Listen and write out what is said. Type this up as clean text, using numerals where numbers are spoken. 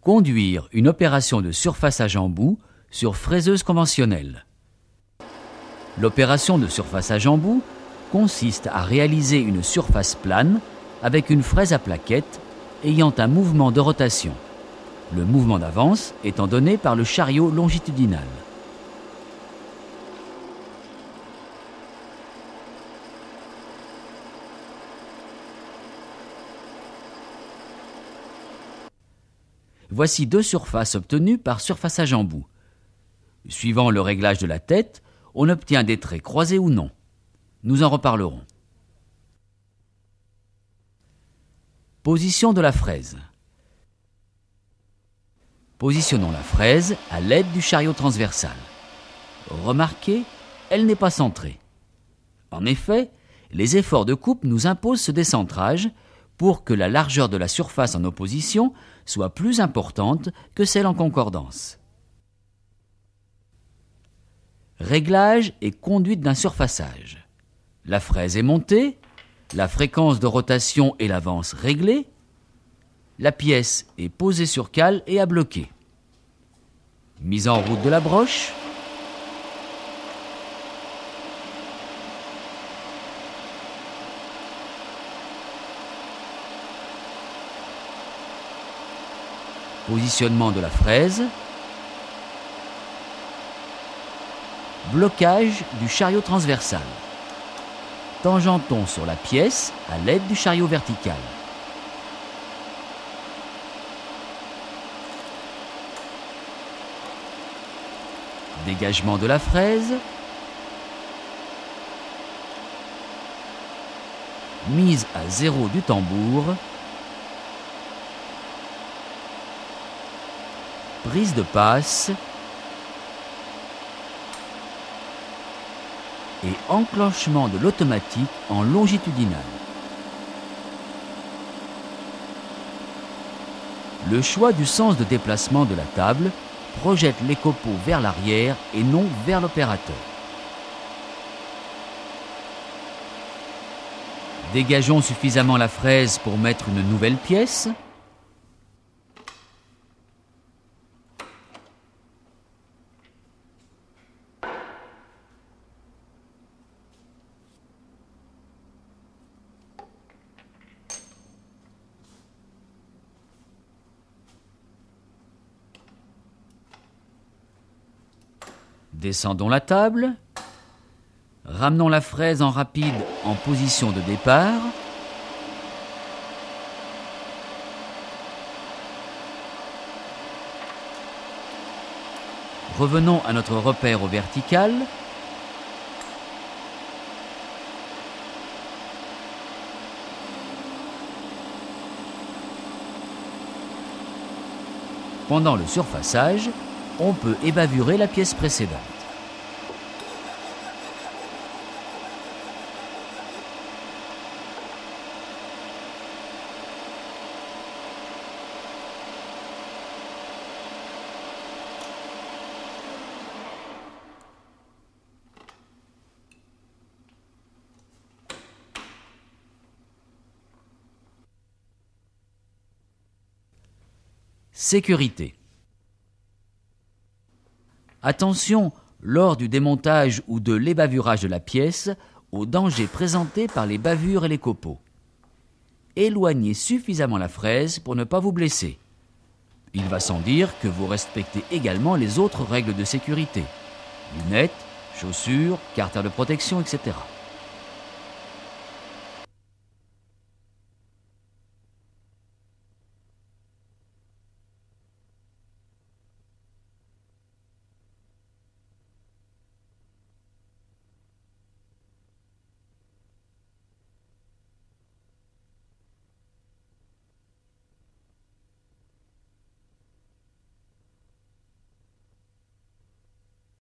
Conduire une opération de surfaçage en boue sur fraiseuse conventionnelle. L'opération de surfaçage en boue consiste à réaliser une surface plane avec une fraise à plaquettes ayant un mouvement de rotation, le mouvement d'avance étant donné par le chariot longitudinal. Voici deux surfaces obtenues par surfaçage en boue. Suivant le réglage de la tête, on obtient des traits croisés ou non. Nous en reparlerons. Position de la fraise. Positionnons la fraise à l'aide du chariot transversal. Remarquez, elle n'est pas centrée. En effet, les efforts de coupe nous imposent ce décentrage pour que la largeur de la surface en opposition soit plus importante que celle en concordance. Réglage et conduite d'un surfaçage. La fraise est montée, la fréquence de rotation et l'avance réglée, la pièce est posée sur cale et à bloquer. Mise en route de la broche, positionnement de la fraise, blocage du chariot transversal. Tangentons sur la pièce à l'aide du chariot vertical. Dégagement de la fraise. Mise à zéro du tambour. Prise de passe. Et enclenchement de l'automatique en longitudinal. Le choix du sens de déplacement de la table projette les copeaux vers l'arrière et non vers l'opérateur. Dégageons suffisamment la fraise pour mettre une nouvelle pièce. Descendons la table, ramenons la fraise en rapide en position de départ, revenons à notre repère au vertical, pendant le surfaçage, on peut ébavurer la pièce précédente. Sécurité. Attention, lors du démontage ou de l'ébavurage de la pièce, aux dangers présentés par les bavures et les copeaux. Éloignez suffisamment la fraise pour ne pas vous blesser. Il va sans dire que vous respectez également les autres règles de sécurité. Lunettes, chaussures, carters de protection, etc.